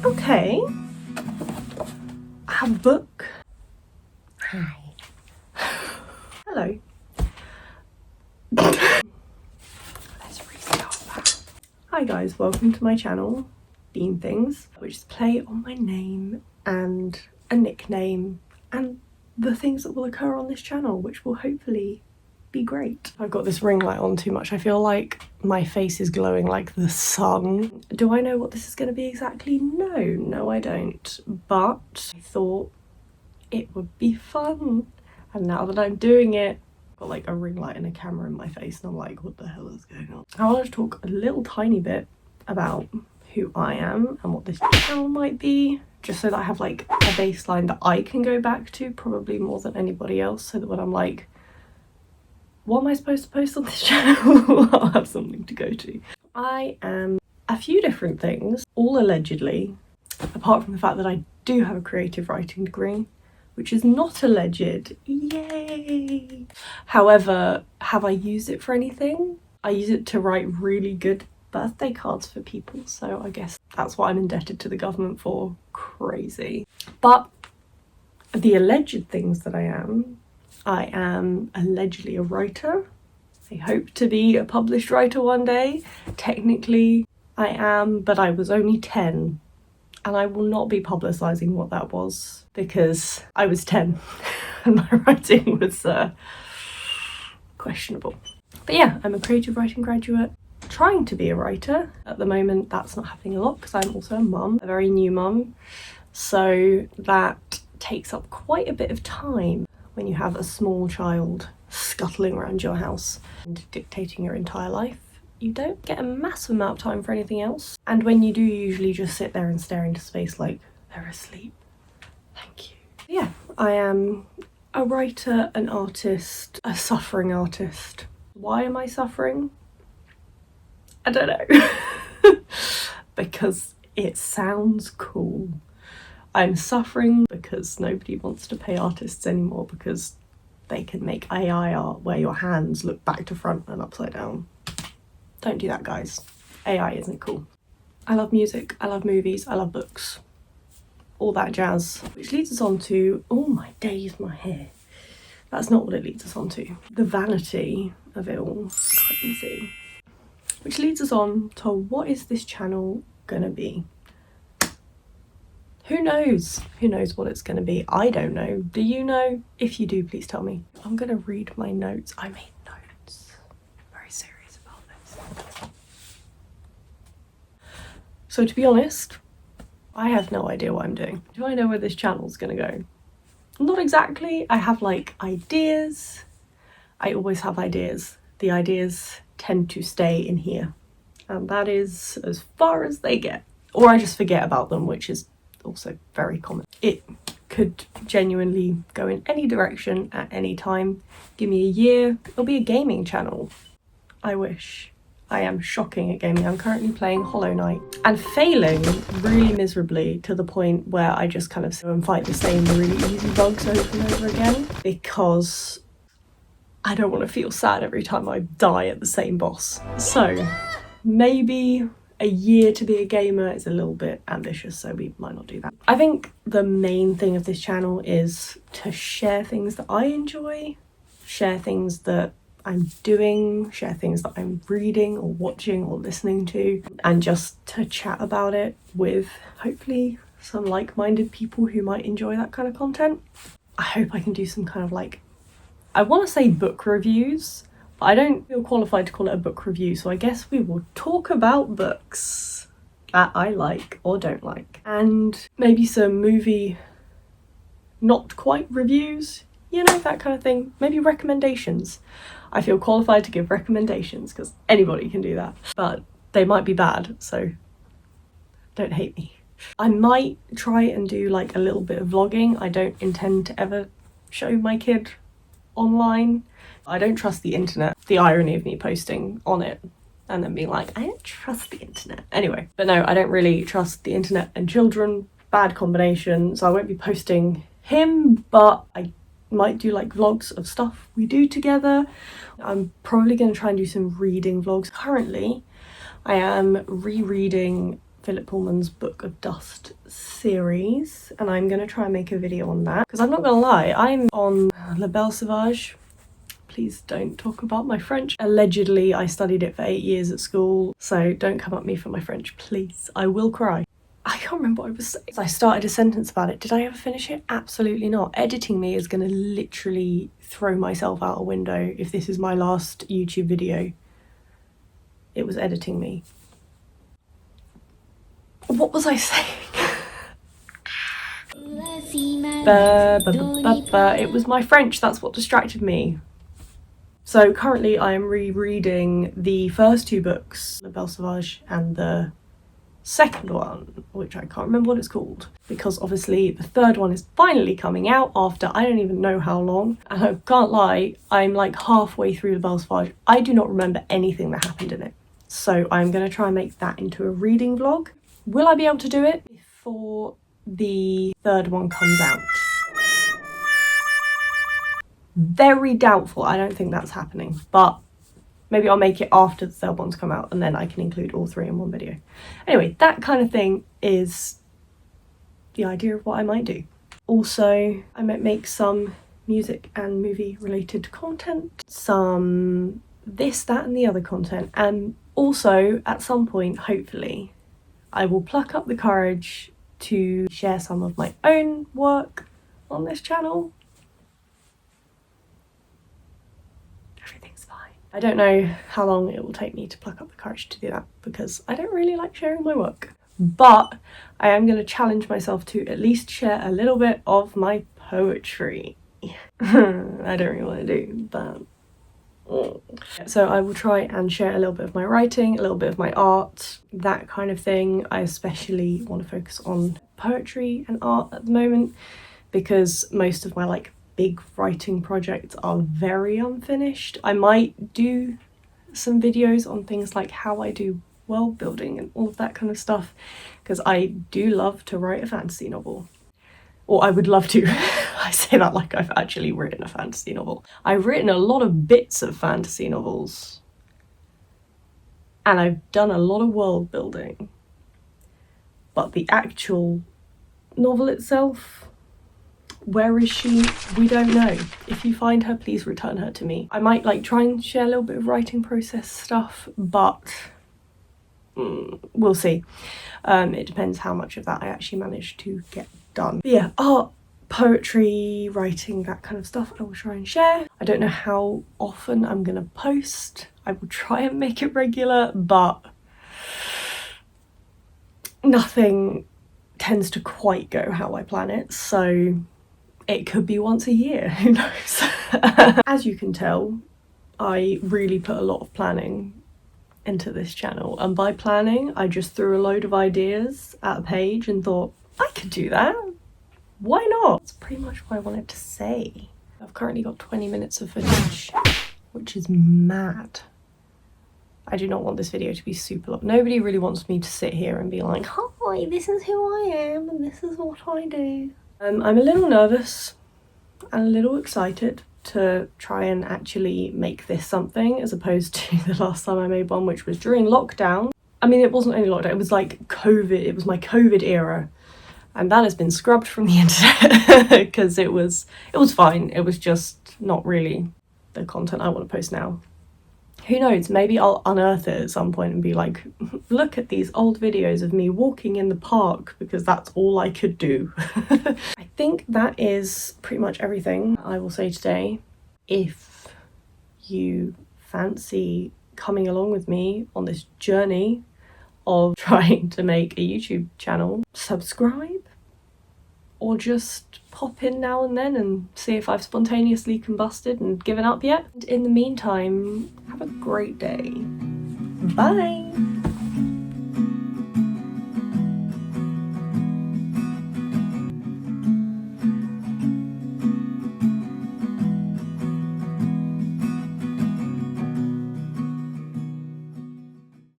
Okay. I have a book. Hi. Hello. Let's restart that. Hi guys, welcome to my channel, Byn Things, which is play on my name and a nickname and the things that will occur on this channel, which will hopefully be great. I've got this ring light on too much. I feel like my face is glowing like the sun. Do I know what this is going to be exactly? No, I don't. But I thought it would be fun. And now that I'm doing it, I've got like a ring light and a camera in my face and I'm like, what the hell is going on? I want to talk a little tiny bit about who I am and what this channel might be, just so that I have like a baseline that I can go back to, probably more than anybody else, so that when I'm like, what am I supposed to post on this channel? I'll have something to go to. I am a few different things, all allegedly, apart from the fact that I do have a creative writing degree, which is not alleged. Yay! However, have I used it for anything? I use it to write really good birthday cards for people, so I guess that's what I'm indebted to the government for. Crazy. But the alleged things that I am allegedly a writer. I hope to be a published writer one day. Technically I am, but I was only 10 and I will not be publicising what that was because I was 10 and my writing was questionable. But yeah, I'm a creative writing graduate, trying to be a writer. At the moment that's not happening a lot because I'm also a mum, a very new mum, so that takes up quite a bit of time when you have a small child scuttling around your house and dictating your entire life. You don't get a massive amount of time for anything else. And when you do, you usually just sit there and stare into space like they're asleep. Thank you. Yeah, I am a writer, an artist, a suffering artist. Why am I suffering? I don't know. Because it sounds cool. I'm suffering because nobody wants to pay artists anymore because they can make AI art where your hands look back to front and upside down. Don't do that, guys. AI isn't cool. I love music, I love movies, I love books. All that jazz. Which leads us on to, oh my days, my hair. That's not what it leads us on to. The vanity of it all. Crazy. Which leads us on to what is this channel gonna be? Who knows? Who knows what it's going to be? I don't know. Do you know? If you do, please tell me. I'm going to read my notes. I made notes. I'm very serious about this. So to be honest, I have no idea what I'm doing. Do I know where this channel's going to go? Not exactly. I have like ideas. I always have ideas. The ideas tend to stay in here. And that is as far as they get. Or I just forget about them, which is also very common. It could genuinely go in any direction at any time. Give me a year, it'll be a gaming channel. I wish. I am shocking at gaming. I'm currently playing Hollow Knight and failing really miserably to the point where I just kind of sit and fight the same really easy bugs over and over again because I don't want to feel sad every time I die at the same boss. So maybe a year to be a gamer is a little bit ambitious, so we might not do that. I think the main thing of this channel is to share things that I enjoy, share things that I'm doing, share things that I'm reading or watching or listening to, and just to chat about it with hopefully some like-minded people who might enjoy that kind of content. I hope I can do some kind of like, I want to say book reviews, I don't feel qualified to call it a book review, so I guess we will talk about books that I like or don't like. And maybe some movie not quite reviews, you know, that kind of thing. Maybe recommendations. I feel qualified to give recommendations because anybody can do that, but they might be bad, so don't hate me. I might try and do like a little bit of vlogging. I don't intend to ever show my kid online. I don't trust the internet. The irony of me posting on it and then being like, I don't trust the internet. Anyway, but no, I don't really trust the internet and children. Bad combination. So I won't be posting him, but I might do like vlogs of stuff we do together. I'm probably going to try and do some reading vlogs. Currently, I am rereading Philip Pullman's Book of Dust series, and I'm gonna try and make a video on that, because I'm not gonna lie, I'm on La Belle Sauvage. Please don't talk about my French. Allegedly, I studied it for 8 years at school, so don't come at me for my French, please. I will cry. I can't remember what I was saying. I started a sentence about it. Did I ever finish it? Absolutely not. Editing me is gonna literally throw myself out a window if this is my last YouTube video. It was editing me. What was I saying? It was my French, that's what distracted me. So currently I am rereading the first 2 books, La Belle Sauvage, and the second one, which I can't remember what it's called, because obviously the third one is finally coming out after I don't even know how long. And I can't lie, I'm like halfway through La Belle Sauvage. I do not remember anything that happened in it. So I'm going to try and make that into a reading vlog. Will I be able to do it before the third one comes out? Very doubtful. I don't think that's happening, but maybe I'll make it after the third one's come out and then I can include all 3 in one video. Anyway, that kind of thing is the idea of what I might do. Also, I might make some music and movie related content, some this, that and the other content, and also at some point, hopefully, I will pluck up the courage to share some of my own work on this channel. Everything's fine. I don't know how long it will take me to pluck up the courage to do that, because I don't really like sharing my work. But I am going to challenge myself to at least share a little bit of my poetry. I don't really want to do, but... So I will try and share a little bit of my writing, a little bit of my art, that kind of thing. I especially want to focus on poetry and art at the moment, because most of my like big writing projects are very unfinished. I might do some videos on things like how I do world building and all of that kind of stuff, because I do love to write a fantasy novel. Or I would love to. I say that like I've actually written a fantasy novel. I've written a lot of bits of fantasy novels. And I've done a lot of world building. But the actual novel itself, where is she? We don't know. If you find her, please return her to me. I might like try and share a little bit of writing process stuff, but we'll see. It depends how much of that I actually manage to get done. But yeah, art, poetry, writing, that kind of stuff I will try and share. I don't know how often I'm gonna post. I will try and make it regular, but nothing tends to quite go how I plan it, so it could be once a year, who knows. As you can tell, I really put a lot of planning into this channel, and by planning I just threw a load of ideas at a page and thought, I could do that, why not? That's pretty much what I wanted to say. I've currently got 20 minutes of footage, which is mad. I do not want this video to be super long. Nobody really wants me to sit here and be like, hi, this is who I am and this is what I do. I'm a little nervous and a little excited to try and actually make this something, as opposed to the last time I made one, which was during lockdown. I mean, it wasn't only lockdown, it was like COVID, it was my COVID era. And that has been scrubbed from the internet because it was fine. It was just not really the content I want to post now. Who knows, maybe I'll unearth it at some point and be like, look at these old videos of me walking in the park, because that's all I could do. I think that is pretty much everything I will say today. If you fancy coming along with me on this journey of trying to make a YouTube channel, subscribe, or just pop in now and then and see if I've spontaneously combusted and given up yet. And in the meantime, have a great day. Bye!